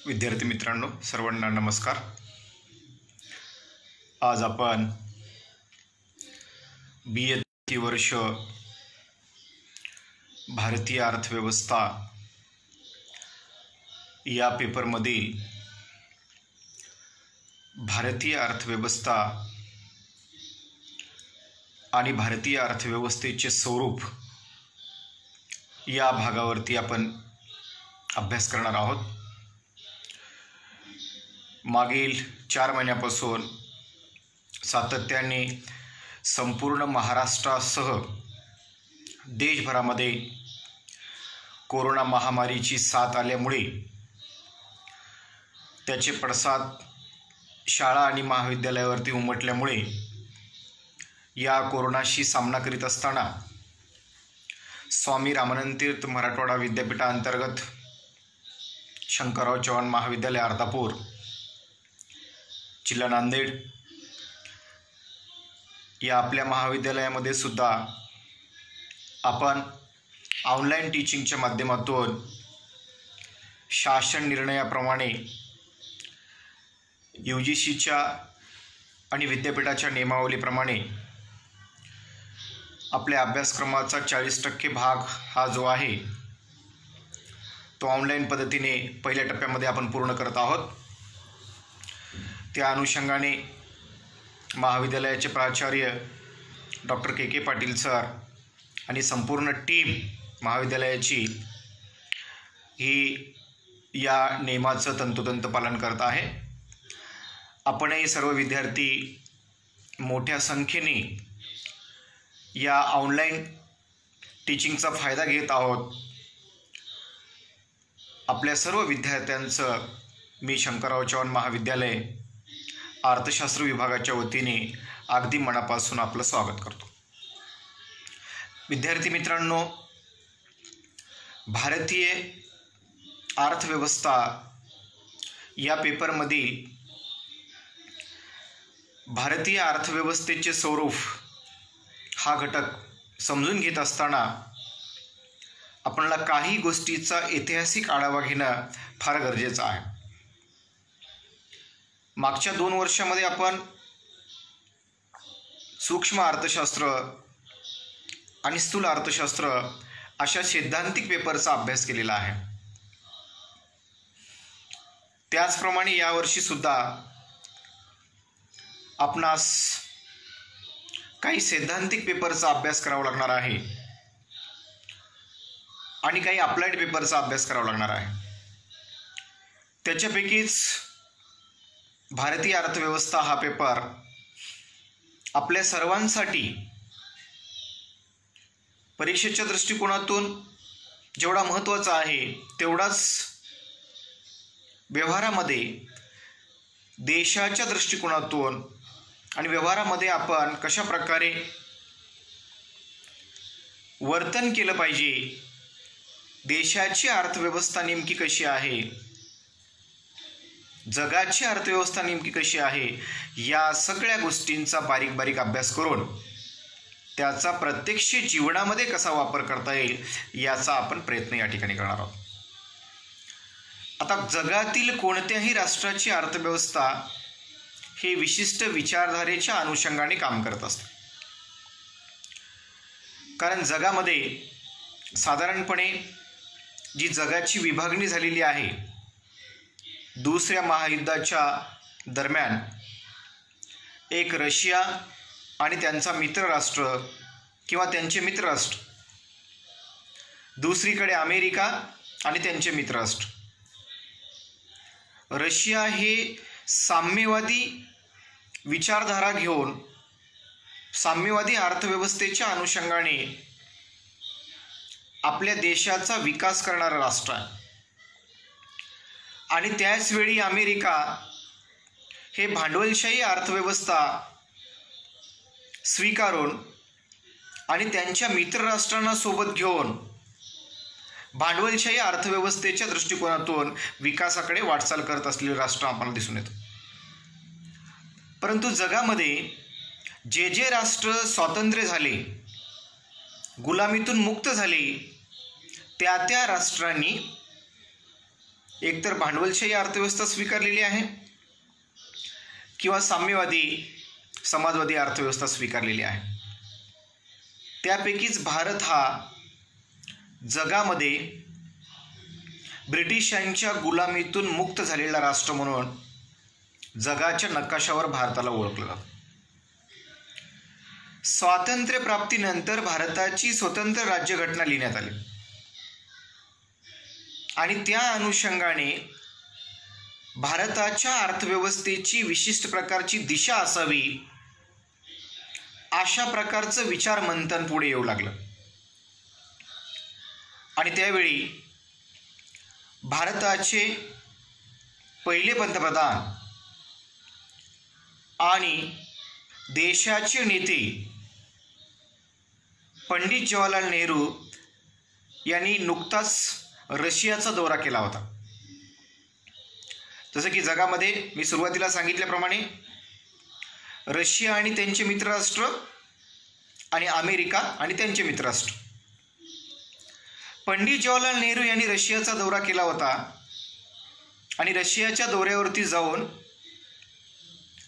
विद्यार्थी मित्रांनो, सर्वांना नमस्कार। आज आपण BA वर्ष भारतीय अर्थव्यवस्था या पेपरमधील भारतीय अर्थव्यवस्था आणि भारतीय अर्थव्यवस्थेचे स्वरूप या भागावरती आपण अभ्यास करणार आहोत। मागील 4 महिन्यापासून सातत्याने संपूर्ण महाराष्ट्रासह देशभरामध्ये कोरोना महामारीची साथ आल्यामुळे त्याचे पडसाद शाळा आणि महाविद्यालयावरती उमटल्यामुळे या कोरोनाशी सामना करीत असताना स्वामी रामानंद तीर्थ मराठवाडा विद्यापीठांतर्गत शंकरराव चव्हाण महाविद्यालय अर्धापूर, जिल्हा नांदेड या आपल्या महाविद्यालयामध्ये सुद्धा आपण ऑनलाईन टीचिंगच्या माध्यमातून शासन निर्णयाप्रमाणे UGCच्या आणि विद्यापीठाच्या नियमावलीप्रमाणे आपल्या अभ्यासक्रमाचा 40% भाग हा जो आहे तो ऑनलाईन पद्धतीने पहिल्या टप्प्यामध्ये आपण पूर्ण करत आहोत। त्या अनुषंगाने महाविद्यालयाचे प्राचार्य डॉक्टर के पाटील सर आणि संपूर्ण टीम महाविद्यालयाची ही या नियमाचं तंतोतंत पालन करत आहे। आपणही सर्व विद्यार्थी मोठ्या संख्येने या ऑनलाईन टीचिंगचा फायदा घेत आहोत। आपल्या सर्व विद्यार्थ्यांचं मी शंकरराव चव्हाण महाविद्यालय अर्थशास्त्र विभागाच्या वतीने अगदी मनापासून आपलं स्वागत करतो। विद्यार्थी मित्रांनो, भारतीय अर्थव्यवस्था या पेपरमध्ये भारतीय अर्थव्यवस्थेचे स्वरूप हा घटक समजून घेत असताना आपल्याला काही गोष्टीचा ऐतिहासिक आढावा घेणं फार गरजेचं आहे। मागच्या 2 वर्षामध्ये आपण सूक्ष्म अर्थशास्त्र आणि स्थूल अर्थशास्त्र अशा सैद्धांतिक पेपरचा अभ्यास केलेला आहे। त्याचप्रमाणे यावर्षी सुद्धा आपणास काही सैद्धांतिक पेपरचा अभ्यास करावा लागणार आहे आणि काही अप्लाइड पेपरचा अभ्यास करावा लागणार आहे। त्याच्यापैकीच भारतीय अर्थव्यवस्था हा पेपर आपल्या सर्वांसाठी परीक्षेच्या दृष्टिकोनातून जेवढा महत्त्वाचा आहे तेवढाच व्यवहारामध्ये देशाच्या दृष्टिकोनातून आणि व्यवहारामध्ये आपण कशा प्रकारे वर्तन केलं पाहिजे, देशाची अर्थव्यवस्था नेमकी कशी आहे, जगाची अर्थव्यवस्था नेमकी कशी आहे, या सगळ्या गोष्टींचा बारीक बारीक अभ्यास करून त्याचा प्रत्यक्ष जीवनामध्ये कसा वापर करता येईल याचा आपण प्रयत्न या ठिकाणी करणार आहोत। आता जगातील कोणत्याही राष्ट्राची अर्थव्यवस्था हे विशिष्ट विचारधारेच्या अनुषंगाने काम करत असते। कारण जगामध्ये साधारणपणे जी जगाची विभागणी झालेली आहे दुसऱ्या महायुद्धाच्या दरम्यान, एक रशिया आणि त्यांचा मित्रराष्ट्र किंवा त्यांचे मित्रराष्ट्र, दुसरीकडे अमेरिका आणि त्यांचे मित्रराष्ट्र। रशिया हे साम्यवादी विचारधारा घेऊन साम्यवादी अर्थव्यवस्थेच्या अनुषंगाने आपल्या देशाचा विकास करणारं राष्ट्र आहे आणि त्याचवेळी अमेरिका हे भांडवलशाही अर्थव्यवस्था स्वीकारून आणि त्यांच्या मित्रराष्ट्रांना सोबत घेऊन भांडवलशाही अर्थव्यवस्थेच्या दृष्टिकोनातून विकासाकडे वाटचाल करत असलेले राष्ट्र आपल्याला दिसून येतं। परंतु जगामध्ये जे जे राष्ट्र स्वातंत्र्य झाले, गुलामीतून मुक्त झाले, त्या त्या राष्ट्रांनी एकतर भांडवलशाही अर्थव्यवस्था स्वीकारलेली आहे किंवा साम्यवादी समाजवादी अर्थव्यवस्था स्वीकारलेली आहे. त्यापैकीच भारत हा जगामध्ये ब्रिटिशांच्या गुलामीतून मुक्त झालेला राष्ट्र म्हणून जगाच्या नकाशावर भारताला ओळखलं जातं. स्वातंत्र्यप्राप्तीनंतर भारताची स्वतंत्र राज्यघटना लिहिण्यात आली आणि त्या अनुषंगाने भारताच्या अर्थव्यवस्थेची विशिष्ट प्रकारची दिशा असावी अशा प्रकारचं विचार मंथन पुढे येऊ लागलं. आणि त्यावेळी भारताचे पहिले पंतप्रधान आणि देशाचे नेते पंडित जवाहरलाल नेहरू यांनी नुकताच रशियाचा दौरा केला होता. जसं की जगामध्ये मी सुरुवातीला सांगितल्याप्रमाणे रशिया आणि त्यांचे मित्रराष्ट्र आणि अमेरिका आणि त्यांचे मित्रराष्ट्र. पंडित जवाहरलाल नेहरू यांनी रशियाचा दौरा केला होता आणि रशियाच्या दौऱ्यावरती जाऊन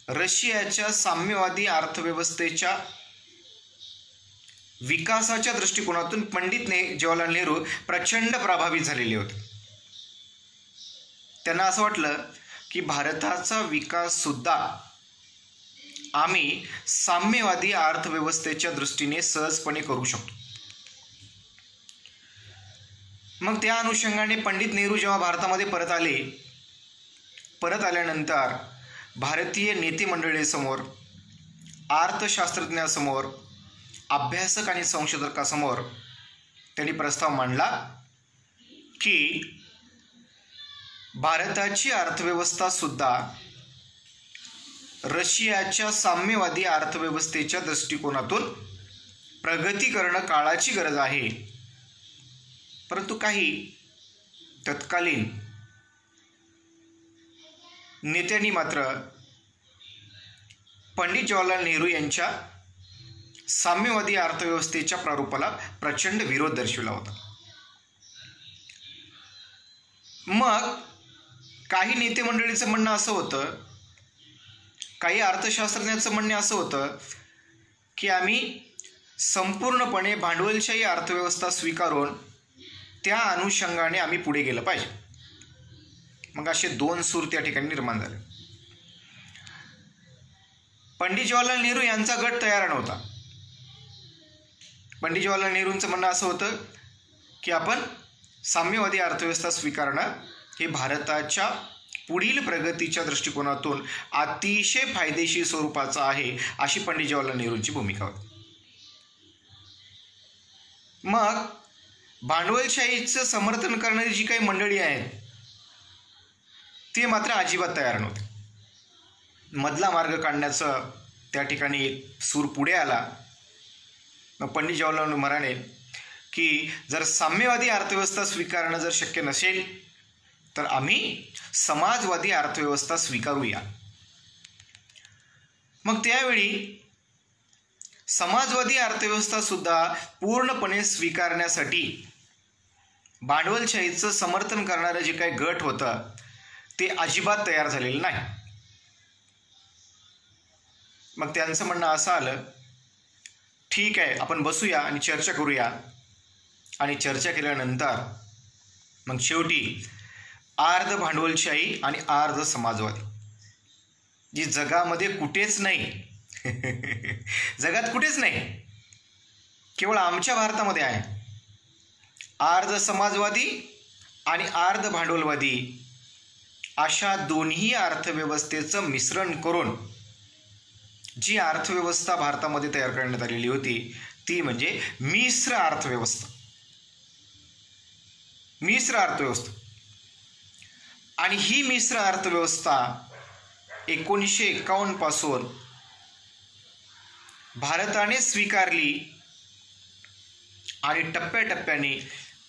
रशियाच्या साम्यवादी अर्थव्यवस्थेच्या विकासाच्या दृष्टिकोनातून पंडित जवाहरलाल नेहरू प्रचंड प्रभावित झालेले होते. त्यांना असं वाटलं की भारताचा विकास सुद्धा आम्ही साम्यवादी अर्थव्यवस्थेच्या दृष्टीने सहजपणे करू शकतो. मग त्या अनुषंगाने पंडित नेहरू जेव्हा भारतामध्ये परत आल्यानंतर भारतीय नेते मंडळीसमोर, अर्थशास्त्रज्ञासमोर, अभ्यासक आणि संशोधकासमोर त्यांनी प्रस्ताव मांडला की भारताची अर्थव्यवस्था सुद्धा रशियाच्या साम्यवादी अर्थव्यवस्थेच्या दृष्टिकोनातून प्रगती करणं काळाची गरज आहे. परंतु काही तत्कालीन नेत्यांनी मात्र पंडित जवाहरलाल नेहरू यांच्या साम्यवादी अर्थव्यवस्थेच्या प्रारूपाला प्रचंड विरोध दर्शविला होता. मग काही नेते मंडळीचं म्हणणं असं होतं, काही अर्थशास्त्रज्ञांचं म्हणणं असं होतं की आम्ही संपूर्णपणे भांडवलशाही अर्थव्यवस्था स्वीकारून त्या अनुषंगाने आम्ही पुढे गेलं पाहिजे. मग असे दोन सूर त्या ठिकाणी निर्माण झाले. पंडित जवाहरलाल नेहरू यांचा गट तयार नव्हता. पंडित जवाहरलाल नेहरूंचं म्हणणं असं होतं की आपण साम्यवादी अर्थव्यवस्था स्वीकारणं हे भारताच्या पुढील प्रगतीच्या दृष्टिकोनातून अतिशय फायदेशीर स्वरूपाचं आहे, अशी पंडित जवाहरलाल नेहरूंची भूमिका होती. मग भांडवलशाहीचं समर्थन करणारी जी काही मंडळी आहेत ते मात्र अजिबात तयार नव्हते. मधला मार्ग काढण्याचं त्या ठिकाणी सूर पुढे आला. मग पंडित जवाहरलाल नेहरू म्हणाले की जर साम्यवादी अर्थव्यवस्था स्वीकारणं जर शक्य नसेल तर आम्ही समाजवादी अर्थव्यवस्था स्वीकारूया. मग त्यावेळी समाजवादी अर्थव्यवस्था सुद्धा पूर्णपणे स्वीकारण्यासाठी भांडवलशाहीचं समर्थन करणारं जे काही गट होतं ते अजिबात तयार झालेलं नाही. मग त्यांचं म्हणणं असं आलं, ठीक आहे, आपण बसूया आणि चर्चा करूया. आणि चर्चा केल्यानंतर मग शेवटी अर्ध भांडवलशाही आणि अर्ध समाजवादी, जी जगामध्ये कुठेच नाही जगात कुठेच नाही, केवळ आमच्या भारतामध्ये आहे, अर्ध समाजवादी आणि अर्ध भांडवलवादी अशा दोन्ही अर्थव्यवस्थेचं मिश्रण करून जी अर्थव्यवस्था भारतामध्ये तयार करण्यात आलेली होती ती म्हणजे मिश्र अर्थव्यवस्था. आणि ही मिश्र अर्थव्यवस्था 1951 पासून भारताने स्वीकारली आणि टप्प्याटप्प्याने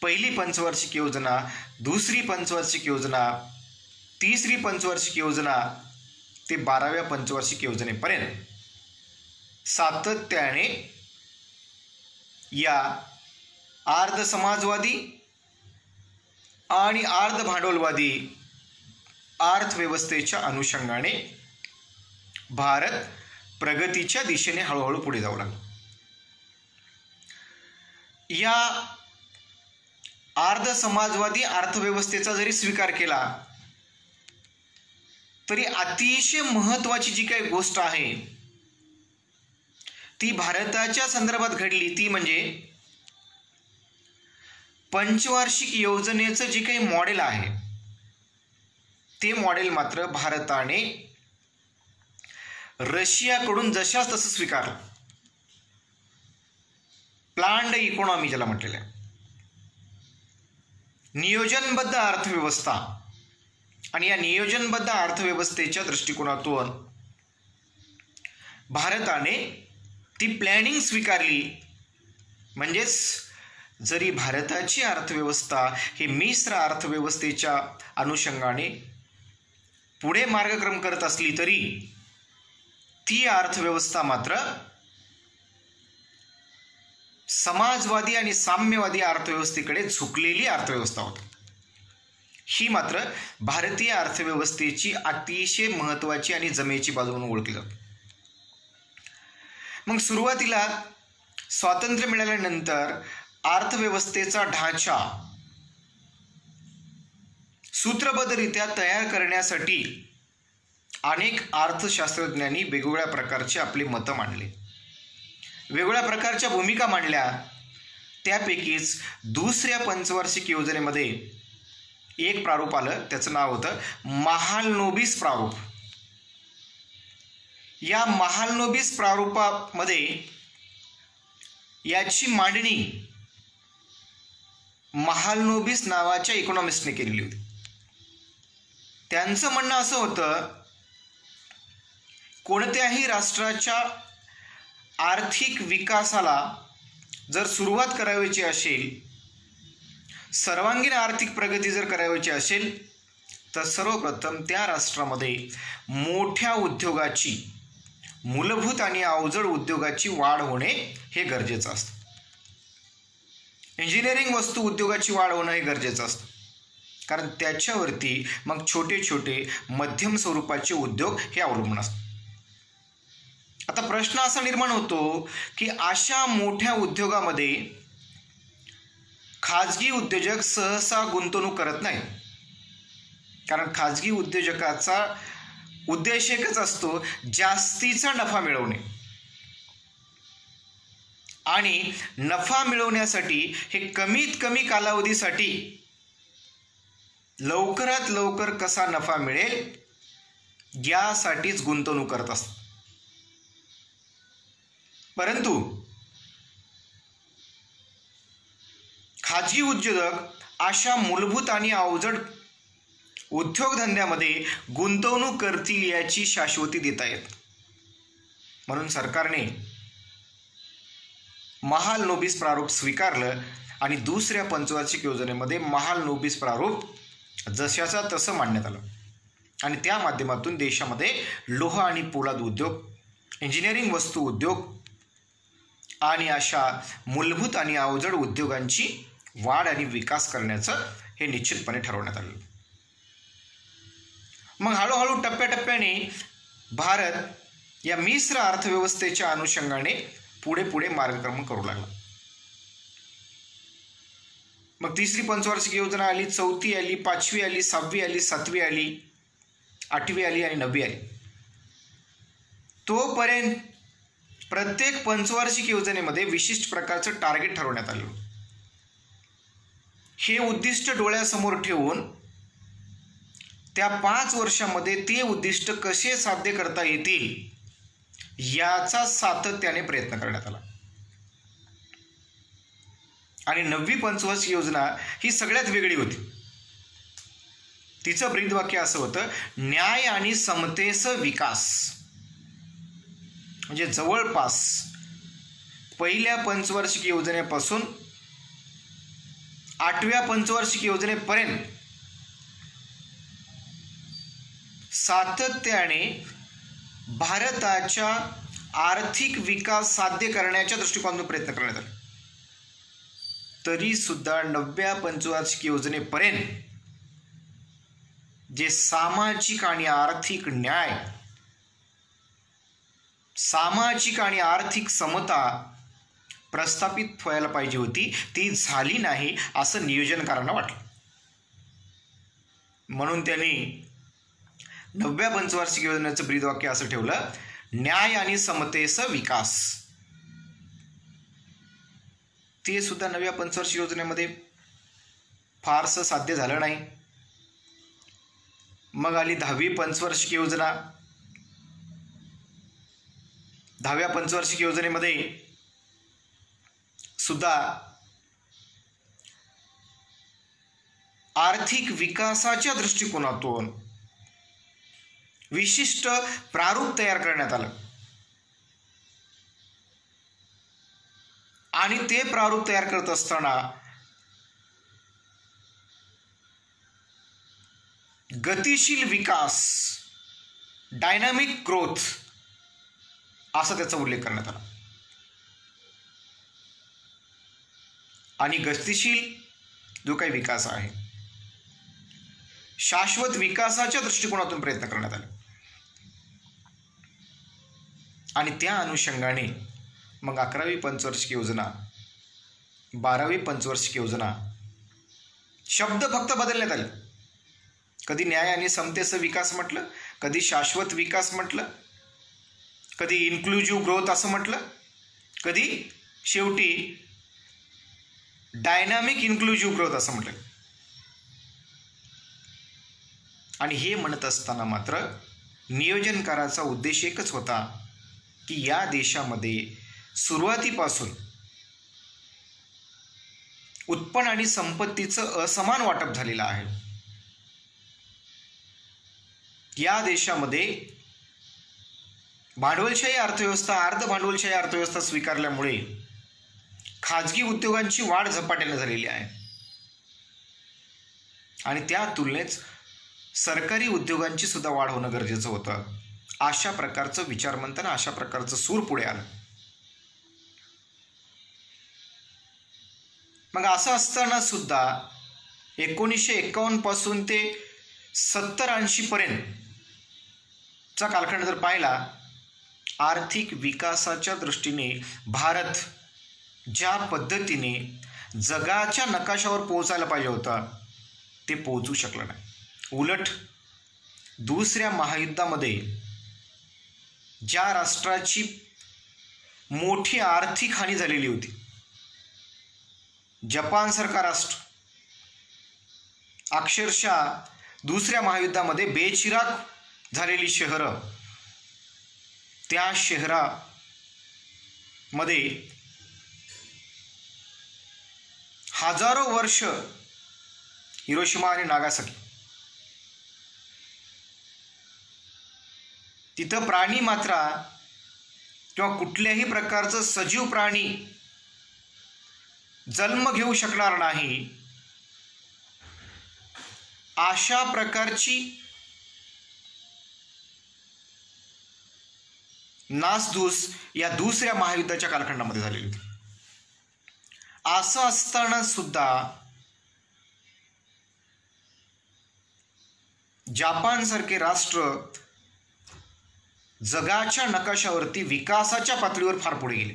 पहिली पंचवार्षिक योजना, दुसरी पंचवार्षिक योजना, तिसरी पंचवार्षिक योजना ते 12व्या पंचवार्षिक योजनेपर्यंत सातत्याने या अर्ध समाजवादी आणि अर्ध भांडवलवादी अर्थव्यवस्थेच्या अनुषंगाने भारत प्रगतीच्या दिशेने हळूहळू पुढे जाऊ लागला. या अर्ध समाजवादी अर्थव्यवस्थेचा जरी स्वीकार केला तरी अतिशय महत्त्वाची जी काही गोष्ट आहे ती भारताच्या संदर्भात घडली, ती म्हणजे पंचवार्षिक योजनेचं जे काही मॉडेल आहे ते मॉडेल मात्र भारताने रशियाकडून जशास तसं स्वीकारलं. प्लान्ड इकॉनॉमी ज्याला म्हटलेलं आहे, नियोजनबद्ध अर्थव्यवस्था. आणि या नियोजनबद्ध अर्थव्यवस्थेच्या दृष्टिकोनातून भारताने ती प्लॅनिंग स्वीकारली. म्हणजेच जरी भारताची अर्थव्यवस्था ही मिश्र अर्थव्यवस्थेच्या अनुषंगाने पुढे मार्गक्रमण करत असली तरी ती अर्थव्यवस्था मात्र समाजवादी आणि साम्यवादी अर्थव्यवस्थेकडे झुकलेली अर्थव्यवस्था होती. ही मात्र भारतीय अर्थव्यवस्थेची अतिशय महत्त्वाची आणि जमेची बाजू म्हणून ओळखली जाते. मग सुरुवातीला स्वातंत्र्य मिळाल्यानंतर अर्थव्यवस्थेचा ढाचा सूत्रबद्धरित्या तयार करण्यासाठी अनेक अर्थशास्त्रज्ञांनी वेगवेगळ्या प्रकारचे आपली मतं मांडली, वेगवेगळ्या प्रकारच्या भूमिका मांडल्या. त्यापैकीच दुसऱ्या पंचवार्षिक योजनेमध्ये एक प्रारूप आलं, त्याचं नाव होतं महालनोबिस प्रारूप. या महालनोबिस प्रारूपामध्ये याची मांडणी महालनोबिस नावाच्या इकॉनॉमिस्टने केलेली होती. त्यांचं म्हणणं असं होतं, कोणत्याही राष्ट्राच्या आर्थिक विकासाला जर सुरुवात करायची असेल, सर्वांगीण आर्थिक प्रगती जर करायची असेल तर सर्वप्रथम त्या राष्ट्रामध्ये मोठ्या उद्योगाची, मूलभूत आणि अवजड उद्योगाची वाढ होणे हे गरजेचं असतं. इंजिनिअरिंग वस्तू उद्योगाची वाढ होणं हे गरजेचं असतं, कारण त्याच्यावरती मग छोटे छोटे मध्यम स्वरूपाचे उद्योग हे अवलंबून असतात. आता प्रश्न असा निर्माण होतो की अशा मोठ्या उद्योगामध्ये खाजगी उद्योजक सहसा गुंतवणूक करत नाही, कारण खाजगी उद्योजकाचा उद्देश एकच असतो, जास्तीचा नफा मिळवणे. आणि नफा मिळवण्यासाठी हे कमीत कमी कालावधीसाठी लवकरात लवकर कसा नफा मिळेल यासाठीच गुंतवणूक करत असतात. परंतु खाजगी उद्योजक अशा मूलभूत आणि अवजड उद्योगधंद्यामध्ये गुंतवणूक करतील याची शाश्वती देता येत. म्हणून सरकारने महालनोबिस प्रारूप स्वीकारलं आणि दुसऱ्या पंचवार्षिक योजनेमध्ये महालनोबिस प्रारूप जशाचा तसं मांडण्यात आलं. आणि त्या माध्यमातून देशामध्ये लोह आणि पोलाद उद्योग, इंजिनिअरिंग वस्तू उद्योग आणि अशा मूलभूत आणि अवजड उद्योगांची वाढ आणि विकास करण्याचं हे निश्चितपणे ठरवण्यात आलं. मग हळूहळू टप्प्याटप्प्याने भारत या मिश्र अर्थव्यवस्थेच्या अनुषंगाने पुढे पुढे मार्गक्रमण करू लागला. मग तिसरी पंचवार्षिक योजना आली, चौथी आली, पाचवी आली, सहावी आली, सातवी आली, आठवी आली आणि नववी आली. तोपर्यंत प्रत्येक पंचवार्षिक योजनेमध्ये विशिष्ट प्रकारचं टार्गेट ठरवण्यात आलं. हे उद्दिष्ट डोळ्यासमोर ठेवून त्या 5 वर्षामध्ये ते उद्दिष्ट कसे साध्य करता येतील याचा सातत्याने प्रयत्न करण्यात आला. आणि नववी पंचवार्षिक योजना ही सगळ्यात वेगळी होती. तिचं ब्रीदवाक्य असं होतं, न्याय आणि समतेचा विकास. म्हणजे जवळपास पहिल्या पंचवार्षिक योजनेपासून 8व्या पंचवार्षिक योजनेपर्यंत सातत्याने भारताच्या आर्थिक विकास साध्य करण्याच्या दृष्टिकोनातून प्रयत्न करण्यात आले. तरी सुद्धा 9व्या पंचवार्षिक योजनेपर्यंत जे सामाजिक आणि आर्थिक न्याय, सामाजिक आणि आर्थिक समता प्रस्थापित व्हायला पाहिजे होती, ती झाली नाही असं नियोजनकारांना वाटलं. म्हणून त्यांनी 9व्या पंचवार्षिक योजनेचं ब्रीदवाक्य असं ठेवलं, न्याय आणि समतेचा विकास. ते सुद्धा 9व्या पंचवार्षिक योजनेमध्ये फारसं साध्य झालं नाही. मग आली 10वी पंचवार्षिक योजना. 10व्या पंचवार्षिक योजनेमध्ये सुद्धा आर्थिक विकासाच्या दृष्टिकोनातून विशिष्ट प्रारूप तयार करण्यात आलं आणि ते प्रारूप तयार करत असताना गतिशील विकास, डायनामिक ग्रोथ असा त्याचा उल्लेख करण्यात आला. आणि गतिशील जो काही विकास आहे, शाश्वत विकासाच्या दृष्टिकोनातून प्रयत्न करण्यात आले. आणि त्या अनुषंगाने मग 11वी पंचवार्षिक योजना, 12वी पंचवार्षिक योजना शब्द फक्त बदलण्यात आले. कधी न्याय आणि समतेचा विकास म्हटलं, कधी शाश्वत विकास म्हटलं, कधी इन्क्लुझिव्ह ग्रोथ असं म्हटलं, कधी शेवटी डायनामिक इन्क्लुझिव्ह ग्रोथ असं म्हटलं. आणि हे म्हणत असताना मात्र नियोजनकाराचा उद्देश एकच होता की या देशामध्ये सुरुवातीपासून उत्पन्न आणि संपत्तीचं असमान वाटप झालेलं आहे. या देशामध्ये भांडवलशाही अर्थव्यवस्था, अर्ध भांडवलशाही अर्थव्यवस्था स्वीकारल्यामुळे खाजगी उद्योगांची वाढ झपाट्याने झालेली आहे आणि त्या तुलनेत सरकारी उद्योगांची सुद्धा वाढ होणं गरजेचं होतं. अशा प्रकारचं विचारमंथन, अशा प्रकारचं सूर पुढे आलं. मग असं असताना सुद्धा 1951 पासून ते 70-80 पर्यंतचा कालखंड जर पाहिला, आर्थिक विकासाच्या दृष्टीने भारत ज्या पद्धतीने जगाच्या नकाशावर पोहोचायला पाहिजे होता ते पोहोचू शकला नाही. उलट दुसऱ्या महायुद्धामध्ये ज्या राष्ट्राची मोठी आर्थिक हानी झालेली होती, जपानसारखा राष्ट्र अक्षरशः दुसऱ्या महायुद्धामध्ये बेचिराग झालेली शहरं, त्या शहरामध्ये हजारो वर्ष हिरोशिमा आणि नागासाकी, तिथं प्राणी मात्रा किंवा कुठल्याही प्रकारचं सजीव प्राणी जन्म घेऊ शकणार नाही, अशा प्रकारची नासधूस या दुसऱ्या महायुद्धाच्या कालखंडामध्ये झालेली होती. असं असताना सुद्धा जपानसारखे राष्ट्र जगाच्या नकाशावरती विकासाच्या पातळीवर फार पुढे गेले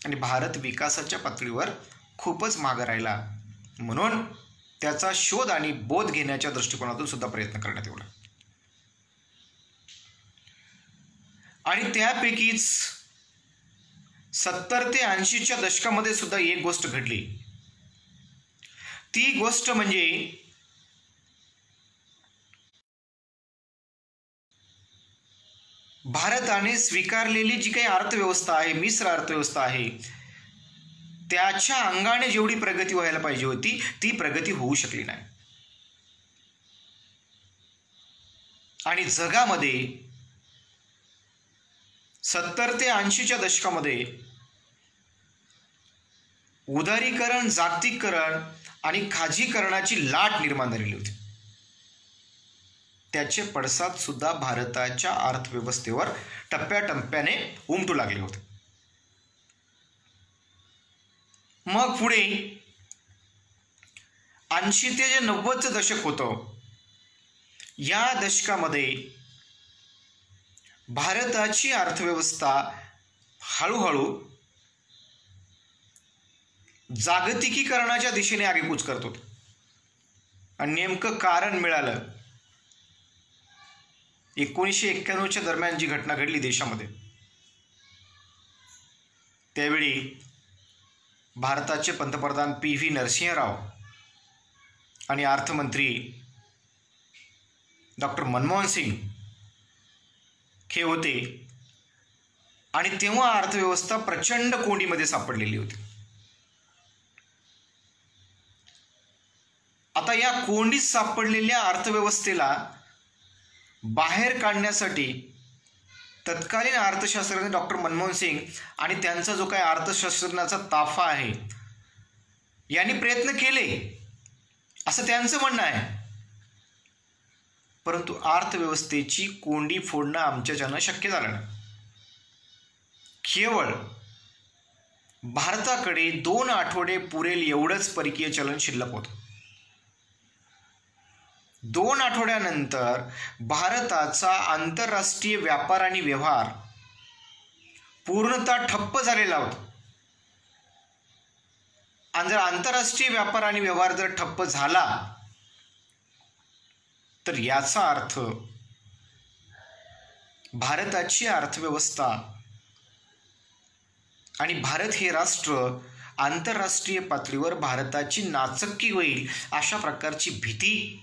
आणि भारत विकासाच्या पातळीवर खूपच मागे राहिला. म्हणून त्याचा शोध आणि बोध घेण्याच्या दृष्टिकोनातून सुद्धा प्रयत्न करण्यात येऊ लागला. आणि त्यापैकीच 70 ते 80च्या दशकामध्ये सुद्धा एक गोष्ट घडली. ती गोष्ट म्हणजे भारताने स्वीकारलेली जी काही अर्थव्यवस्था आहे, मिश्र अर्थव्यवस्था आहे, त्याच्या अंगाने जेवढी प्रगती व्हायला पाहिजे होती ती प्रगती होऊ शकली नाही. आणि जगामध्ये 70 ते 80च्या दशकामध्ये उदारीकरण, जागतिकीकरण आणि खाजगीकरणाची लाट निर्माण झालेली होती. त्याचे पडसाद सुद्धा भारताच्या अर्थव्यवस्थेवर टप्प्याटप्प्याने उमटू लागले होते. मग पुढे 80 ते जे 90चं दशक होतं, या दशकामध्ये भारताची अर्थव्यवस्था हळूहळू जागतिकीकरणाच्या दिशेने आगेकूच करत होती. आणि नेमकं कारण मिळालं 1991च्या दरम्यान जी घटना घडली देशामध्ये. त्यावेळी भारताचे पंतप्रधान PV नरसिंह राव आणि अर्थमंत्री डॉक्टर मनमोहन सिंग हे होते. आणि तेव्हा अर्थव्यवस्था प्रचंड कोंडीमध्ये सापडलेली होती. आता या कोंडीत सापडलेल्या अर्थव्यवस्थेला बाहेर काढण्यासाठी तत्कालीन अर्थशास्त्रज्ञ डॉक्टर मनमोहन सिंग आणि त्यांचा जो काही अर्थशास्त्रज्ञाचा ताफा आहे यांनी प्रयत्न केले असं त्यांचं म्हणणं आहे. परंतु अर्थव्यवस्थेची कोंडी फोडणं आमच्याच्यानं शक्य झालं नाही. केवळ भारताकडे 2 आठवडे पुरेल एवढंच परकीय चलन शिल्लक होतं. 2 आठवड्यानंतर भारताचा आंतरराष्ट्रीय व्यापार आणि व्यवहार पूर्णतः ठप्प झालेला होता. आणि जर आंतरराष्ट्रीय व्यापार आणि व्यवहार जर ठप्प झाला तर याचा अर्थ भारताची अर्थव्यवस्था आणि भारत हे राष्ट्र आंतरराष्ट्रीय पातळीवर भारताची नाचक्की होईल अशा प्रकारची भीती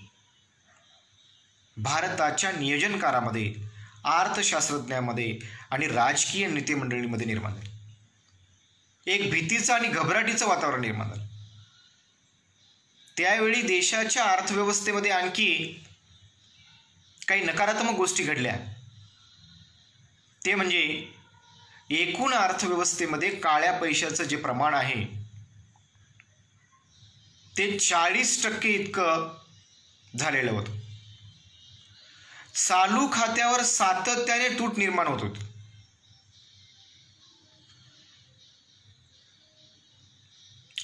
भारताच्या नियोजनकारामध्ये, अर्थशास्त्रज्ञांमध्ये आणि राजकीय नेतेमंडळीमध्ये निर्माण झाली. एक भीतीचं आणि घबराटीचं वातावरण निर्माण झालं. त्यावेळी देशाच्या अर्थव्यवस्थेमध्ये आणखी काही नकारात्मक गोष्टी घडल्या. ते म्हणजे एकूण अर्थव्यवस्थेमध्ये काळ्या पैशाचं जे प्रमाण आहे ते 40% इतकं झालेलं होतं. चालू खात्यावर सातत्याने तूट निर्माण होत होती.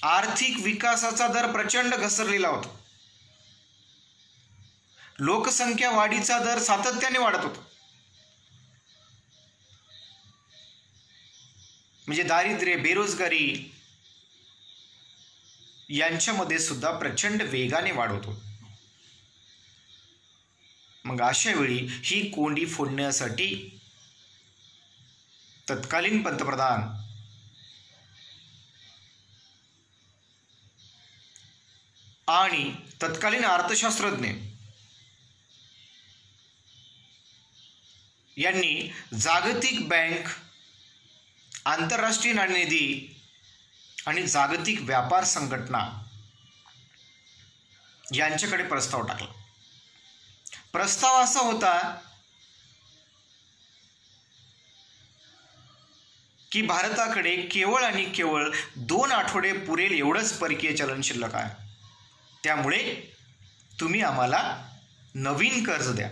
आर्थिक विकासाचा दर प्रचंड घसरलेला होता. लोकसंख्या वाढीचा दर सातत्याने वाढत होता. म्हणजे दारिद्र्य, बेरोजगारी यांच्यामध्ये सुद्धा प्रचंड वेगाने वाढ होतो. मग अशा वेळी ही कोंडी फोडण्यासाठी तत्कालीन पंतप्रधान आणि तत्कालीन अर्थशास्त्रज्ञ यांनी जागतिक बँक, आंतरराष्ट्रीय नाणेनिधी आणि जागतिक व्यापार संघटना यांच्याकडे प्रस्ताव टाकला. प्रस्ताव असा होता की भारताकडे केवळ आणि केवळ 2 आठवडे पुरेल एवढंच परकीय चलन शिल्लक आहे. त्यामुळे तुम्ही आम्हाला नवीन कर्ज द्या.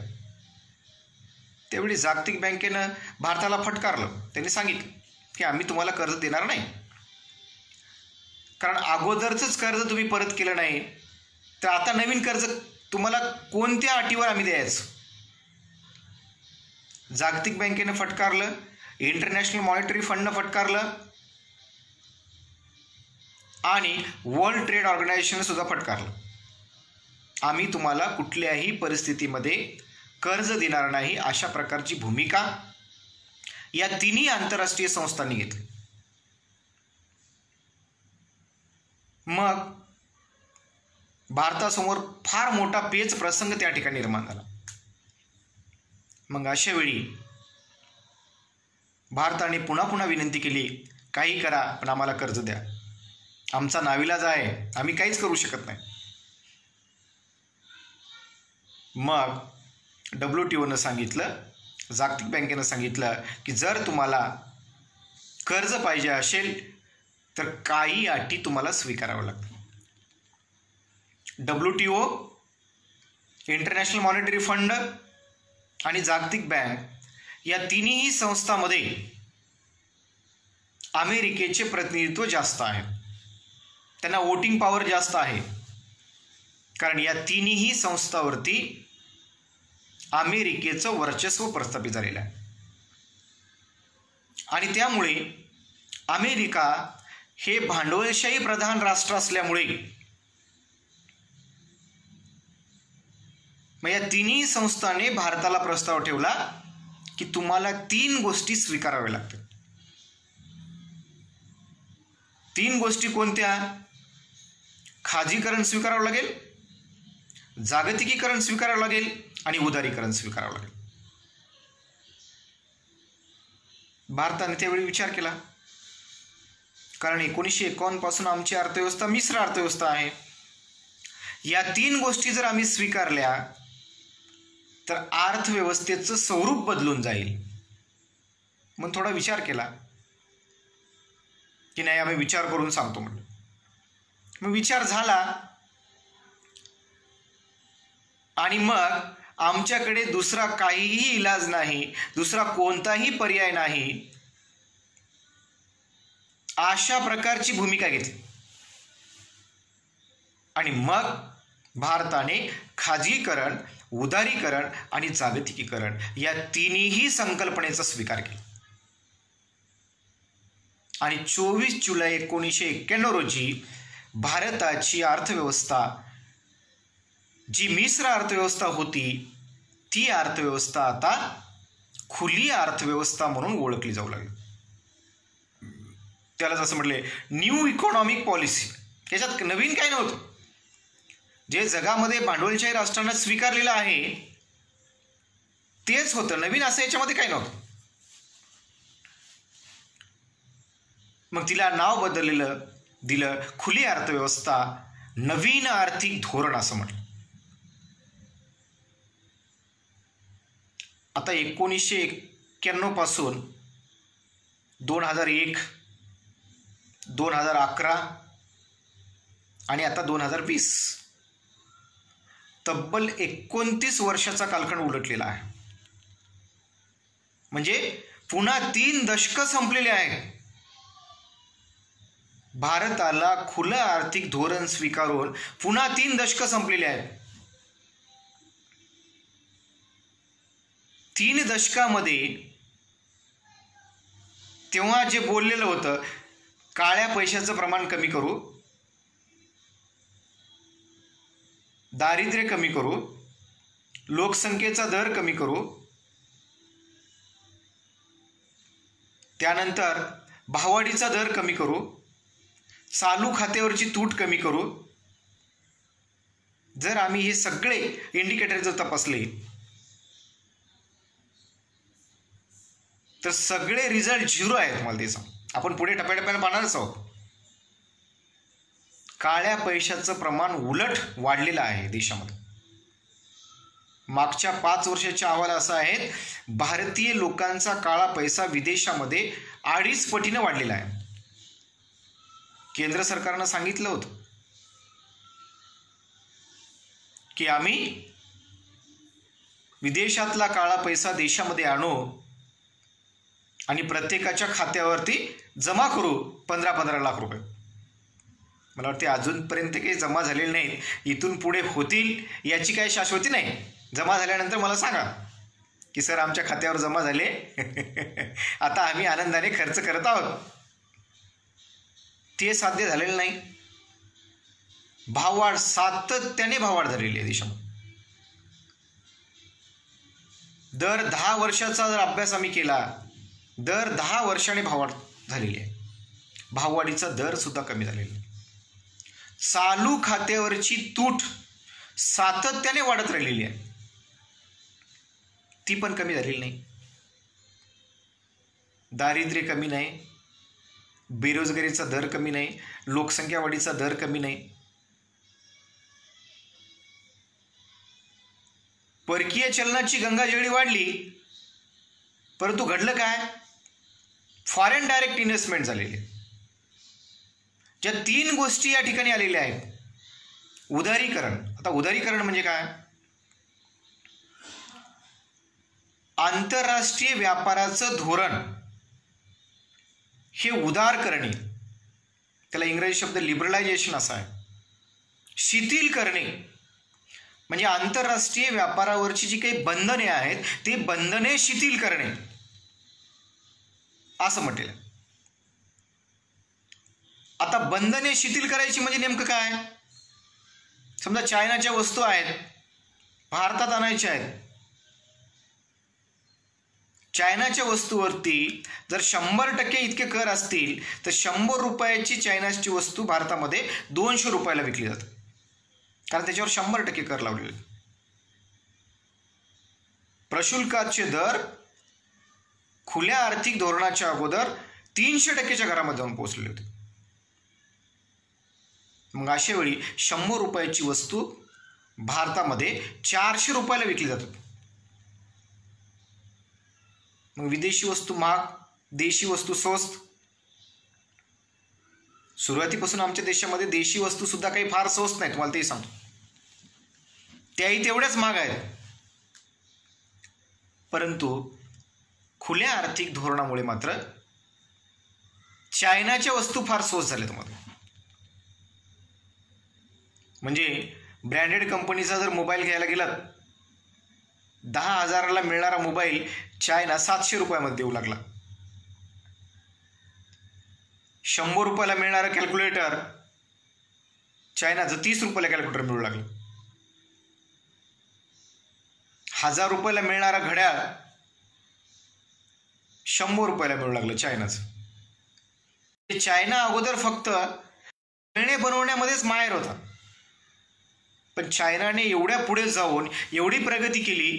त्यावेळी जागतिक बँकेनं भारताला फटकारलं. त्यांनी सांगितलं की आम्ही तुम्हाला कर्ज देणार नाही, कारण अगोदरचंच कर्ज तुम्ही परत केलं नाही तर आता नवीन कर्ज तुम्हाला कोणत्या अटीवर आम्ही द्यायचं. जागतिक बँकेनं फटकारलं, इंटरनॅशनल मॉनिटरी फंडनं फटकारलं आणि वर्ल्ड ट्रेड ऑर्गनायझेशननं सुद्धा फटकारलं. आम्ही तुम्हाला कुठल्याही परिस्थितीमध्ये कर्ज देणार नाही अशा प्रकारची भूमिका या तिन्ही आंतरराष्ट्रीय संस्थांनी घेतली. मग भारतासमोर फार मोठा पेच प्रसंग त्या ठिकाणी निर्माण झाला. मग अशा वेळी भारताने पुन्हा विनंती केली, काही करा पण आम्हाला कर्ज द्या. आमचा नाविलाज आहे, आम्ही काहीच करू शकत नाही. मग WTOनं सांगितलं, जागतिक बँकेनं सांगितलं की जर तुम्हाला कर्ज पाहिजे असेल तर काही अटी तुम्हाला स्वीकाराव्या लागतील. WTO, इंटरनॅशनल मॉनिटरी फंड आणि जागतिक बँक या तिन्ही संस्थांमध्ये अमेरिकेचे प्रतिनिधित्व जास्त आहे. त्यांना वोटिंग पॉवर जास्त आहे, कारण या तिन्ही संस्थांवरती अमेरिकेचं वर्चस्व प्रस्थापित झालेलं आहे. आणि त्यामुळे अमेरिका हे भांडवलशाही प्रधान राष्ट्र असल्यामुळे मग या तिन्ही संस्थांनी भारताला प्रस्ताव ठेवला की तुम्हाला 3 गोष्टी स्वीकाराव्या लागतात. 3 गोष्टी कोणत्या? खाजगीकरण स्वीकारावं लागेल, जागतिकीकरण स्वीकारावं लागेल आणि उदारीकरण स्वीकारावं लागेल. भारताने त्यावेळी विचार केला, कारण 1951 पासून आमची अर्थव्यवस्था मिश्र अर्थव्यवस्था आहे. या 3 गोष्टी जर आम्ही स्वीकारल्या तर अर्थव्यवस्थेचं स्वरूप बदलून जाईल. मग थोडा विचार केला की नाही, आम्ही विचार करून सांगतो म्हणलं. मग विचार झाला आणि मग आमच्याकडे दुसरा काहीही इलाज नाही, दुसरा कोणताही पर्याय नाही, अशा प्रकारची भूमिका घेतली. आणि मग भारताने खाजगीकरण, उदारीकरण आणि जागतिकीकरण या तिन्ही संकल्पनेचा स्वीकार केला. आणि 24 जुलै 1991 रोजी भारताची अर्थव्यवस्था, जी मिश्र अर्थव्यवस्था होती, ती अर्थव्यवस्था आता खुली अर्थव्यवस्था म्हणून ओळखली जाऊ लागली. त्याला जसं म्हटले न्यू इकॉनॉमिक पॉलिसी. त्याच्यात नवीन काही नव्हतं. जे जगामध्ये भांडवलशाही राष्ट्रांना स्वीकारलेलं आहे तेच होतं, नवीन असं याच्यामध्ये काही नव्हतं. मग तिला नाव बदललेलं दिलं खुली अर्थव्यवस्था, नवीन आर्थिक धोरण असं म्हटलं. आता 1991 पासून 2001, 2011 आणि आता 2020 तब्बल 29 वर्षाचा कालखंड उलटलेला आहे. म्हणजे पुन्हा 3 दशकं संपलेले आहेत. भारताला खुलं आर्थिक धोरण स्वीकारून पुन्हा 3 दशकं संपलेली आहेत. 3 दशकामध्ये तेव्हा जे बोललेलं होतं, काळ्या पैशाचं प्रमाण कमी करू, दारिद्र्य कमी करू, लोकसंख्येचा दर कमी करू, त्यानंतर भाववाढीचा दर कमी करू, चालू खात्यावरची तूट कमी करू. जर आम्ही हे सगळे इंडिकेटर जर तपासले तर सगळे रिझल्ट 0 आहेत. मला ते सांग, आपण पुढे टप्प्याटप्प्याने पाहणारच आहोत. काळ्या पैशाचं प्रमाण उलट वाढलेलं आहे देशामध्ये. मागच्या 5 वर्षाच्या अहवाल असा आहेत, भारतीय लोकांचा काळा पैसा विदेशामध्ये 2.5 पटीने वाढलेला आहे. केंद्र सरकारनं सांगितलं होतं की आम्ही विदेशातला काळा पैसा देशामध्ये आणू आणि प्रत्येकाच्या खात्यावरती जमा करू 15-15 लाख रुपये. मला वाटते अजूनपर्यंत काही जमा झालेले नाहीत. इथून पुढे होतील याची काही शाश्वती नाही. जमा झाल्यानंतर मला सांगा की सर आमच्या खात्यावर जमा झाले, आता आम्ही आनंदाने खर्च करत आहोत. ते साध्य झालेलं नाही. भाववाढ, सातत्याने भाववाढ झालेली आहे देशामध्ये. दर 10 वर्षाचा जर अभ्यास आम्ही केला, दर 10 वर्षाने भाववाढ झालेली आहे. भाववाढीचा दर सुद्धा कमी झालेला आहे. चालू खात्यावरची तूट सातत्याने वाढत राहिलेली आहे, ती पण कमी झालेली नाही. दारिद्र्य कमी नाही, बेरोजगारीचा दर कमी नाही, लोकसंख्या वाढीचा दर कमी नाही. परकीय चलनाची गंगाजळी वाढली, परंतु घडलं काय? फॉरेन डायरेक्ट इन्व्हेस्टमेंट झालेली. ज्या 3 गोष्टी या ठिकाणी आलेल्या आहेत. उदारीकरण. आता उदारीकरण म्हणजे काय? आंतरराष्ट्रीय व्यापाराचं धोरण हे उदार करणे, त्याला इंग्रजी शब्द लिबरलायझेशन असा आहे. शिथिल करणे, म्हणजे आंतरराष्ट्रीय व्यापारावरची जी काही बंधने आहेत ती बंधने शिथिल करणे असं म्हटलेलं आहे. आता बंधने शिथिल करायची म्हणजे नेमकं काय? समजा चायनाच्या वस्तू आहेत, भारतात आणायच्या आहेत. चायनाच्या वस्तूवरती जर 100% इतके कर असतील तर 100 रुपयाची चायनाची वस्तू भारतामध्ये 200 रुपयाला विकली जाते, कारण त्याच्यावर 100% कर लावलेले. प्रशुल्काचे दर खुल्या आर्थिक धोरणाच्या अगोदर 300%च्या घरामध्ये जाऊन पोहोचलेले होते. मग अशा वेळी 100 रुपयाची वस्तू भारतामध्ये 400 रुपयाला विकली जातात. मग विदेशी वस्तू महाग, देशी वस्तू स्वस्त. सुरुवातीपासून आमच्या देशामध्ये देशी वस्तू सुद्धा काही फार स्वस्त नाही, तुम्हाला तेही सांगतो. त्याही तेवढ्याच महाग आहेत. परंतु खुल्या आर्थिक धोरणामुळे मात्र चायनाच्या वस्तू फार स्वस्त झाल्या. तुम्हाला म्हणजे ब्रँडेड कंपनीचा जर मोबाईल घ्यायला गेलात, 10,000ला मिळणारा मोबाईल चायना 700 रुपयामध्ये देऊ लागला. 100 रुपयाला मिळणारा कॅल्क्युलेटर चायनाचं 30 रुपयाला कॅल्क्युलेटर मिळू लागलं. 1000 रुपयाला मिळणारा घड्याळ 100 रुपयाला मिळू लागलं चायनाचं. चायना अगोदर फक्त खेळणे बनवण्यामध्येच माहेर होता, पण चायनाने एवढ्या पुढे जाऊन एवढी प्रगती केली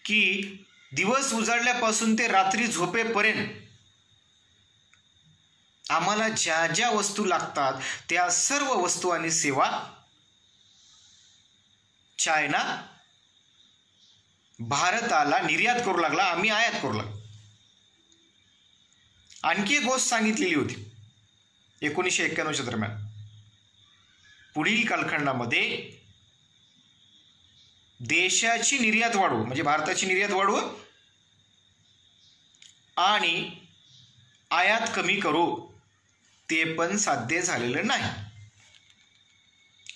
की दिवस उजाडल्यापासून ते रात्री झोपेपर्यंत आम्हाला ज्या ज्या वस्तू लागतात त्या सर्व वस्तू आणि सेवा चायना भारताला निर्यात करू लागला, आम्ही आयात करू लागलो. आणखी एक गोष्ट सांगितलेली होती 1991च्या दरम्यान. पुढील कालखंडामध्ये देशाची निर्यात वाढवू, म्हणजे भारताची निर्यात वाढवू आणि आयात कमी करू, ते पण साध्य झालेलं नाही.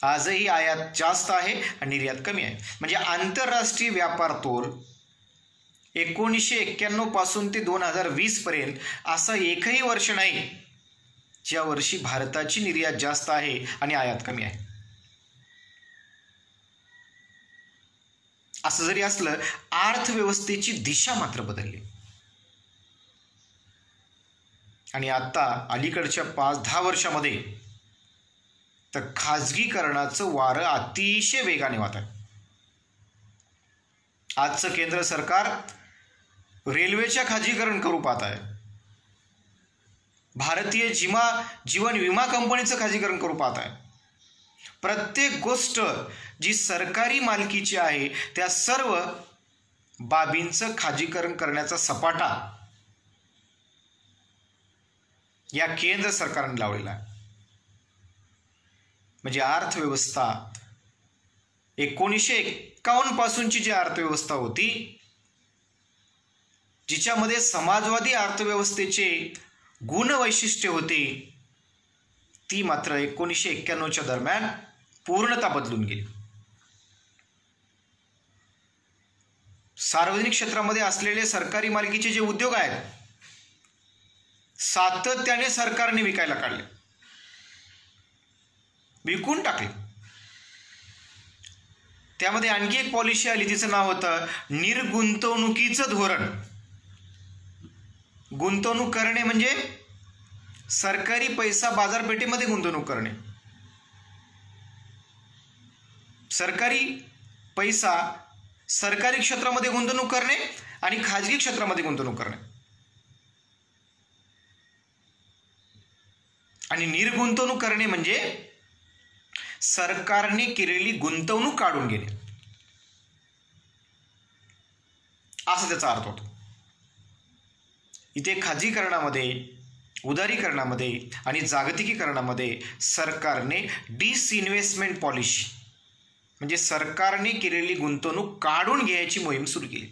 आजही आयात जास्त आहे आणि निर्यात कमी आहे. म्हणजे आंतरराष्ट्रीय व्यापार तोल 1991 पासून ते 2020 पर्यंत असं एकही वर्ष नाही ज्या वर्षी भारताची निर्यात जास्त आहे आणि आयात कमी आहे. असं जरी असलं, अर्थव्यवस्थेची दिशा मात्र बदलली. आणि आता अलीकडच्या 5-10 वर्षामध्ये तर खाजगीकरणाचं वारं अतिशय वेगाने वाहत आहे. आजचं केंद्र सरकार रेल्वेच्या खाजगीकरण करू पाहत आहे. भारतीय जीवन विमा कंपनीचं खाजगीकरण करू पाहत आहे. प्रत्येक गोष्ट जी सरकारी मालकीची आहे त्या सर्व बाबींचं खाजगीकरण करण्याचा सपाटा या केंद्र सरकारने लावलेला आहे. म्हणजे अर्थव्यवस्था 1951 पासूनची जी अर्थव्यवस्था होती, जिच्यामध्ये समाजवादी अर्थव्यवस्थेचे गुणवैशिष्ट्य होते, ती मात्र 1991च्या दरम्यान पूर्णतः बदलून गेली. सार्वजनिक क्षेत्रामध्ये असलेले सरकारी मालकीचे जे उद्योग आहेत, सातत्याने सरकारने विकायला काढले, विकून टाकले. त्यामध्ये आणखी एक पॉलिसी आली, तिचं नाव होतं निर्गुंतवणुकीचं धोरण. गुंतवणूक करणे म्हणजे सरकारी पैसा बाजारपेठेमध्ये गुंतवणूक करणे. सरकारी पैसा सरकारी क्षेत्रामध्ये गुंतवणूक करणे आणि खाजगी क्षेत्रामध्ये गुंतवणूक करणे. आणि निर्गुंतवणूक करणे म्हणजे सरकारने केलेली गुंतवणूक काढून घेणे, असा त्याचा अर्थ होतो. इथे खाजगीकरणामध्ये, उदारीकरणामध्ये आणि जागतिकीकरणामध्ये सरकारने डिसइन्व्हेस्टमेंट पॉलिसी म्हणजे सरकारने केलेली गुंतवणूक काढून घ्यायची मोहीम सुरू केली.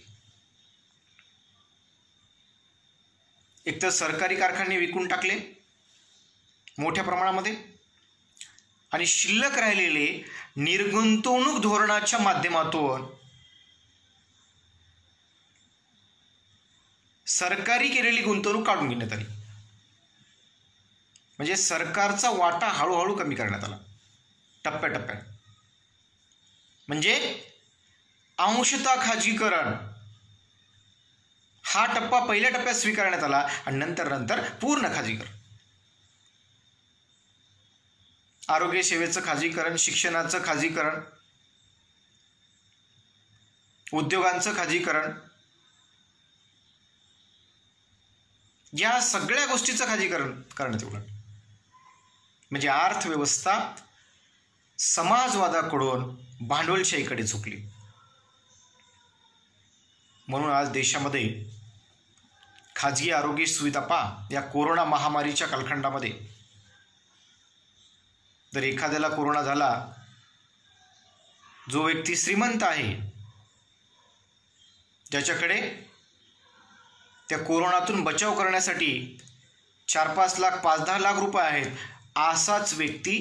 एकतर सरकारी कारखाने विकून टाकले मोठ्या प्रमाणामध्ये, आणि शिल्लक राहिलेले निर्गुंतवणूक धोरणाच्या माध्यमातून सरकारी केलेली गुंतवणूक काढून घेण्यात आली. म्हणजे सरकारचा वाटा हळूहळू कमी करण्यात आला टप्प्याटप्प्याने. म्हणजे अंशतः खाजगीकरण हा टप्पा पहिल्या टप्प्यात स्वीकारण्यात आला आणि नंतर पूर्ण खाजगीकरण. आरोग्य सेवेचं खाजगीकरण, शिक्षणाचं खाजगीकरण, उद्योगांचं खाजगीकरण, या सगळ्या गोष्टीचं खाजगीकरण करण्यात येऊ लागलं. म्हणजे अर्थव्यवस्था समाजवादाकडून भांडवलशाहीकडे झुकली. म्हणून आज देशामध्ये खाजगी आरोग्य सुविधा पहा, या कोरोना महामारीच्या कालखंडामध्ये जर एखाद्याला कोरोना झाला, जो व्यक्ती श्रीमंत आहे, ज्याच्याकडे त्या कोरोनातून बचाव करण्यासाठी 4-5 लाख 5-10 लाख रुपये आहेत, असाच व्यक्ती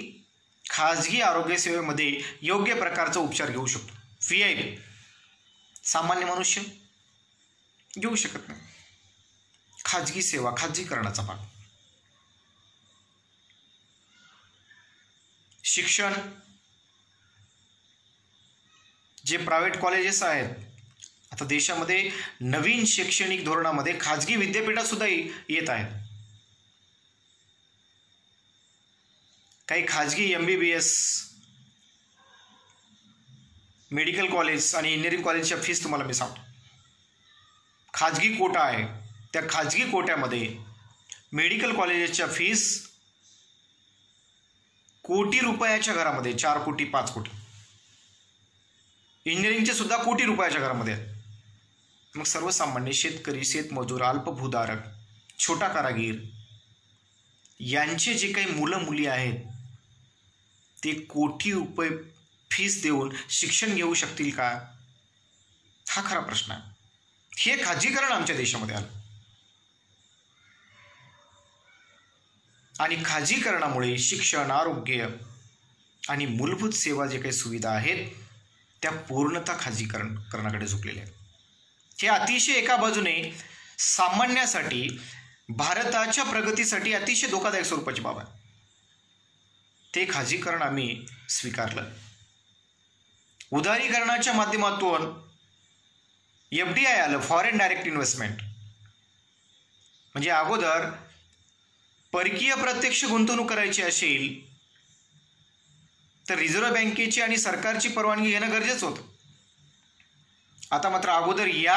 खाजगी आरोग्य सेवेमध्ये योग्य प्रकारचा उपचार घेऊ शकतो. VIP सामान्य मनुष्य घेऊ शकत नाही. खाजगी सेवा, खाजगीकरणाचा भाग. शिक्षण, जे प्रायव्हेट कॉलेजेस आहेत, आता देशामध्ये नवीन शैक्षणिक धोरणामध्ये खाजगी विद्यापीठं सुद्धा येत आहेत. काही खाजगी MBBS मेडिकल कॉलेज आणि इंजिनिअरिंग कॉलेजच्या फीस तुम्हाला मी सांगतो. खाजगी कोटा आहे, त्या खाजगी कोट्यामध्ये मेडिकल कॉलेजेसच्या फीस कोटी रुपयाच्या घरामध्ये, 4 कोटी 5 कोटी. इंजिनिअरिंगचे सुद्धा कोटी रुपयाच्या घरामध्ये आहेत. मग सर्वसामान्य शेतकरी, शेतमजूर, अल्पभूधारक, छोटा कारागीर यांचे जे काही मुलं मुली आहेत ते कोटी रुपये फीस देऊन शिक्षण घेऊ शकतील का? हा खरा प्रश्न आहे. हे खाजगीकरण आमच्या देशामध्ये आलं आणि खाजगीकरणामुळे शिक्षण, आरोग्य आणि मूलभूत सेवा जे काही सुविधा आहेत त्या पूर्णतः खाजगीकरणाकडे झुकलेल्या आहेत. हे अतिशय एका बाजूने सामान्यासाठी, भारताच्या प्रगतीसाठी अतिशय धोकादायक स्वरूपाची बाब आहे. ते खाजगीकरण आम्ही स्वीकारलं. उदारीकरणाच्या माध्यमातून FDI आलं, फॉरेन डायरेक्ट इन्व्हेस्टमेंट. म्हणजे अगोदर परकीय प्रत्यक्ष गुंतवणूक करायची असेल तर रिझर्व्ह बँकेची आणि सरकारची परवानगी घेणं गरजेचं होतं. आता मात्र अगोदर या,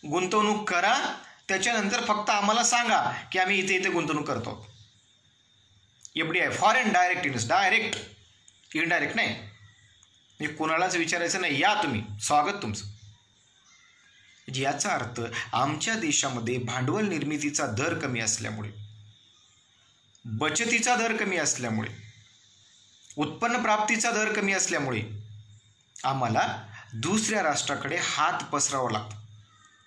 गुंतवणूक करा, त्याच्यानंतर फक्त आम्हाला सांगा की आम्ही इथे इथे गुंतवणूक करतो. FDI, foreign direct invest, direct, indirect नाही. म्हणजे कोणालाच विचारायचं नाही, या तुम्ही, स्वागत तुमचं. याचा अर्थ आमच्या देशामध्ये भांडवल निर्मितीचा दर कमी असल्यामुळे, बचतीचा दर कमी असल्यामुळे, उत्पन्न प्राप्तीचा दर कमी असल्यामुळे आम्हाला दुसऱ्या राष्ट्राकडे हात पसरावा लागतो.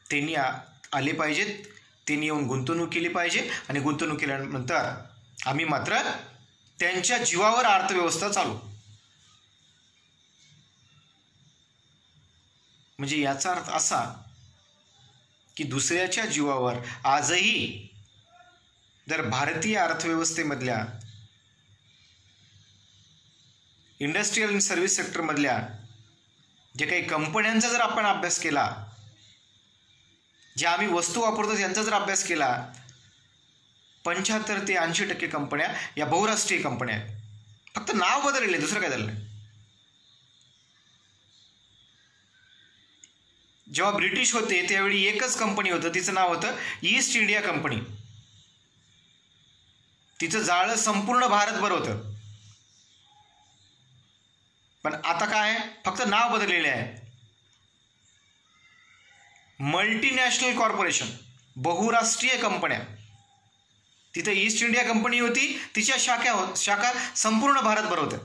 त्यांनी आले पाहिजेत, त्यांनी येऊन गुंतवणूक केली पाहिजे आणि गुंतवणूक केल्यानंतर आम्ही मात्र त्यांच्या जीवावर अर्थव्यवस्था चालू. म्हणजे याचा अर्थ असा की दुसऱ्याच्या जीवावर आजही जर भारतीय अर्थव्यवस्थेमधल्या, इंडस्ट्रीयल आणि सर्व्हिस सेक्टरमधल्या जे काही कंपन्यांचा जर आपण अभ्यास केला, ज्या आम्ही वस्तू वापरतो यांचा जर अभ्यास केला, 75 ते 80% कंपन्या या बहुराष्ट्रीय कंपन्या आहेत. फक्त नाव बदलले, दुसरं काय झालं नाही. जेव्हा ब्रिटिश होते त्यावेळी एकच कंपनी होतं, तिचं नाव होतं ईस्ट इंडिया कंपनी. तिचं जाळं संपूर्ण भारतभर होतं. पण आता काय, फक्त नाव बदललेले आहे. मल्टीनॅशनल कॉर्पोरेशन, बहुराष्ट्रीय कंपन्या. तिथं ईस्ट इंडिया कंपनी होती, तिच्या शाखा संपूर्ण भारतभर होत्या.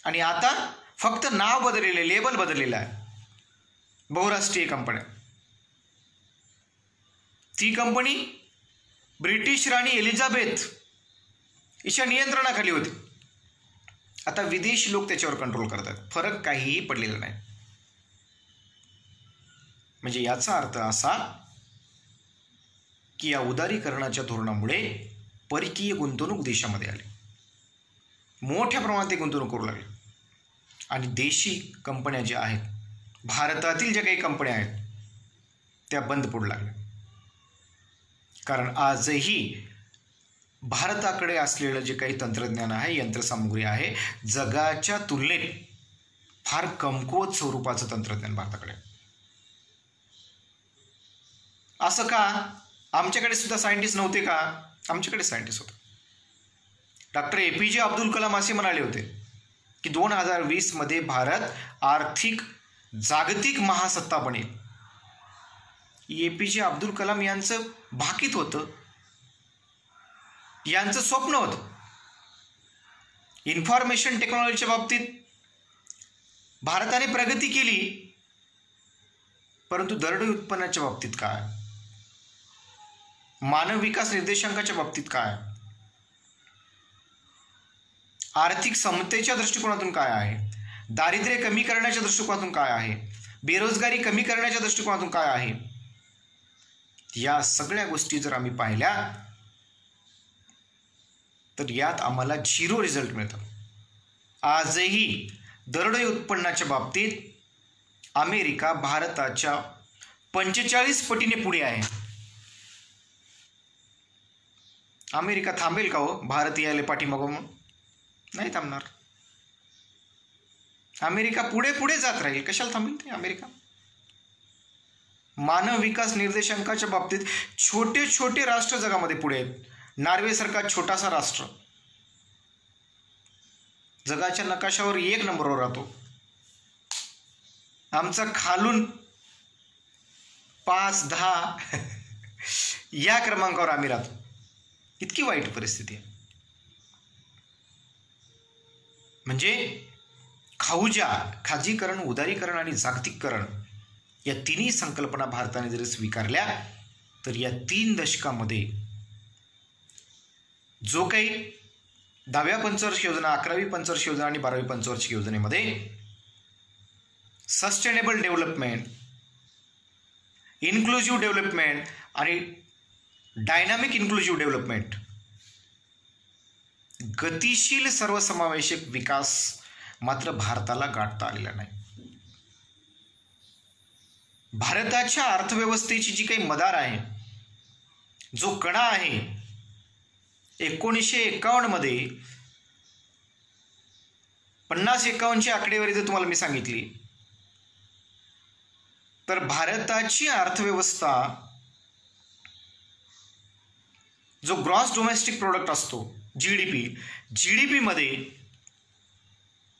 आणि आता फक्त नाव बदललेले, लेबल बदललेलं आहे, बहुराष्ट्रीय कंपन्या. ती कंपनी ब्रिटिश राणी एलिझाबेथ हिच्या नियंत्रणाखाली होते. आता विदेशी लोक त्याच्यावर कंट्रोल करतात. फरक काहीही पडलेला नाही. म्हणजे याचा अर्थ असा की या उदारीकरणाच्या धोरणामुळे परकीय गुंतवणूक देशामध्ये आली. मोठ्या प्रमाणात ते गुंतवणूक करू लागले आणि देशी कंपन्या ज्या आहेत, भारतातील ज्या काही कंपन्या आहेत त्या बंद पडू लागल्या. कारण आजही भारताकडे असलेलं जे काही तंत्रज्ञान आहे, यंत्रसामुग्री आहे, जगाच्या तुलनेत फार कमकुवत स्वरूपाचं तंत्रज्ञान भारताकडे. असं का? आमच्याकडे सुद्धा सायंटिस्ट नव्हते का? आमच्याकडे सायंटिस्ट होते. डॉक्टर APJ अब्दुल कलाम असे म्हणाले होते की 2020 भारत आर्थिक जागतिक महासत्ता बनेल. APJ अब्दुल कलाम यांचं भाकीत होतं, यांचं स्वप्न होतं. इन्फॉर्मेशन टेक्नॉलॉजीच्या बाबतीत भारताने प्रगती केली, परंतु दरडोई उत्पन्नाच्या बाबतीत काय, मानव विकास निर्देशांकाच्या बाबतीत काय, आर्थिक समतेच्या दृष्टिकोनातून काय आहे, दारिद्र्य कमी करण्याच्या दृष्टिकोनातून काय आहे, बेरोजगारी कमी करण्याच्या दृष्टिकोनातून काय आहे, या सगळ्या गोष्टी जर आम्ही पाहिल्या तर यात आम्हाला 0 रिझल्ट मिळतो. आजही दरडोई उत्पन्नाच्या बाबतीत अमेरिका भारताच्या 45 पटीने पुढे आहे. अमेरिका थांबेल का हो भारत यायला पाठीमागं? म्हणून नाही थांबणार. अमेरिका पुढे पुढे जात राहील. कशाला थांबेल ते अमेरिका? मानव विकास निर्देशांकाच्या बाबतीत छोटे छोटे राष्ट्र जगामध्ये पुढे आहेत. नॉर्वेसारखा छोटासा राष्ट्र जगाच्या नकाशावर 1 नंबरवर राहतो. आमचा खालून 5-10 या क्रमांकावर आम्ही राहतो. इतकी वाईट परिस्थिती आहे. म्हणजे खाजीकरण, उदारीकरण आणि जागतिकीकरण या तिन्ही संकल्पना भारताने जर स्वीकारल्या तर या 3 दशकामध्ये जो काही 10व्या पंचवार्षिक योजना, 11वी पंचवार्षिक योजना आणि 12वी पंचवार्षिक योजनेमध्ये सस्टेनेबल डेव्हलपमेंट, इन्क्लुझिव्ह डेव्हलपमेंट आणि डायनामिक इन्क्लुझिव्ह डेव्हलपमेंट, गतिशील सर्वसमावेशक विकास मात्र भारताला गाठता आलेला नाही. भारताच्या अर्थव्यवस्थेची जी काही मदार आहे, जो कणा आहे, 1951 मध्ये 50-51ची आकडेवारी जर तुम्हाला मी सांगितली तर भारताची अर्थव्यवस्था जो ग्रॉस डोमेस्टिक प्रोडक्ट असतो GDP मध्ये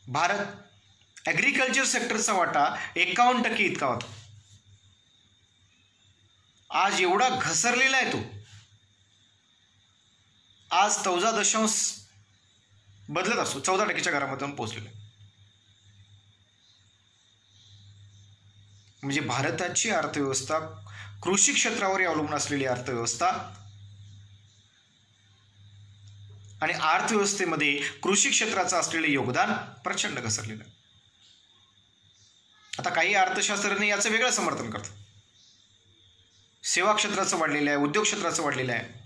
भारत ॲग्रिकल्चर सेक्टरचा वाटा 51% इतका होता. आज एवढा घसरलेला आहे तो. आज 14 बदलत असतो, 14%च्या घरामधून पोहोचलेला. म्हणजे भारताची अर्थव्यवस्था कृषी क्षेत्रावर अवलंबून असलेली अर्थव्यवस्था आणि अर्थव्यवस्थेमध्ये कृषी क्षेत्राचं असलेले योगदान प्रचंड घसरलेलं. आता काही अर्थशास्त्रज्ञ याचं वेगळं समर्थन करतात. सेवा क्षेत्राचं वाढलेलं आहे, उद्योग क्षेत्राचं वाढलेलं आहे.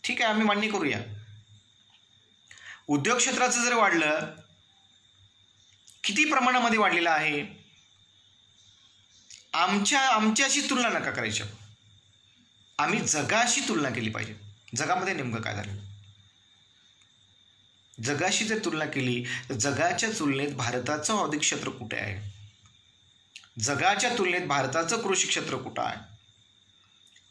ठीक आहे, आम्ही मान्य करूया. उद्योग क्षेत्राचं जर वाढलं, किती प्रमाणामध्ये वाढलेलं आहे? आमच्याशी तुलना नका करायची. आम्ही जगाशी तुलना केली पाहिजे. जगामध्ये नेमकं काय झालं? जगाशी जर तुलना केली तर जगाच्या तुलनेत भारताचं औद्योगिक क्षेत्र कुठे आहे? जगाच्या तुलनेत भारताचं कृषी क्षेत्र कुठं आहे?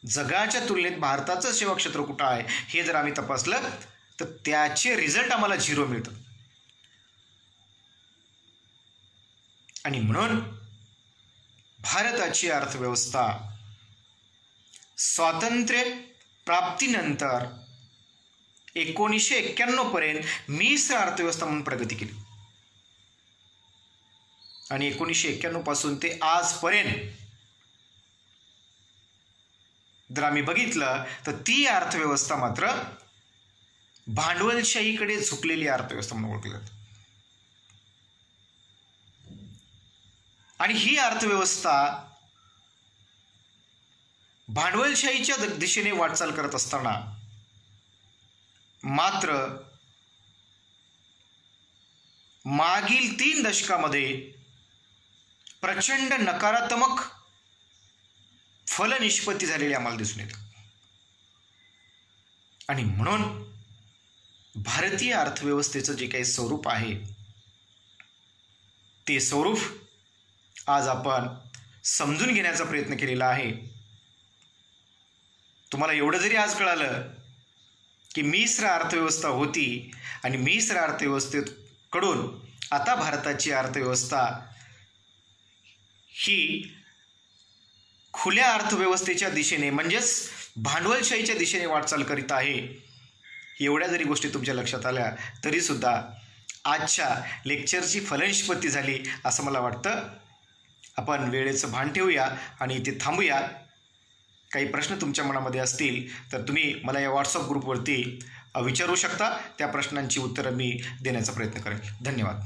जगाच्या तुलनेत भारताचं सेवा क्षेत्र कुठं आहे? हे जर आम्ही तपासलं तर त्याचे रिझल्ट आम्हाला 0 मिळतं. आणि म्हणून भारताची अर्थव्यवस्था स्वातंत्र्य प्राप्तीनंतर 1991 पर्यंत मिश्र अर्थव्यवस्था म्हणून प्रगती केली. आणि 1991 पासून ते आजपर्यंत जर आम्ही बघितलं तर ती अर्थव्यवस्था मात्र भांडवलशाहीकडे झुकलेली अर्थव्यवस्था म्हणून ओळखली जाते. आणि ही अर्थव्यवस्था भांडवलशाहीच्या दिशेने वाटचाल करत असताना मात्र मागील 3 दशकामध्ये प्रचंड नकारात्मक फलनिष्पत्ती झालेली आम्हाला दिसून येते. आणि म्हणून भारतीय अर्थव्यवस्थेचं जे काही स्वरूप आहे ते स्वरूप आज आपण समजून घेण्याचा प्रयत्न केलेला आहे. तुम्हाला एवढं जरी आज कळालं की मिश्र अर्थव्यवस्था होती आणि मिश्र अर्थव्यवस्थेकडून आता भारताची अर्थव्यवस्था ही खुल्या अर्थव्यवस्थेच्या दिशेने म्हणजेच भांडवलशाहीच्या दिशेने वाटचाल करीत आहे, एवढ्या जरी गोष्टी तुमच्या लक्षात आल्या तरीसुद्धा आजच्या लेक्चरची फलनिष्पत्ती झाली असं मला वाटतं. आपण वेळेचं भान ठेवूया आणि इथे थांबूया. काही प्रश्न तुमच्या मनामध्ये असतील तर तुम्ही मला या व्हॉट्सअप ग्रुपवरती विचारू शकता. त्या प्रश्नांची उत्तरं मी देण्याचा प्रयत्न करेन. धन्यवाद.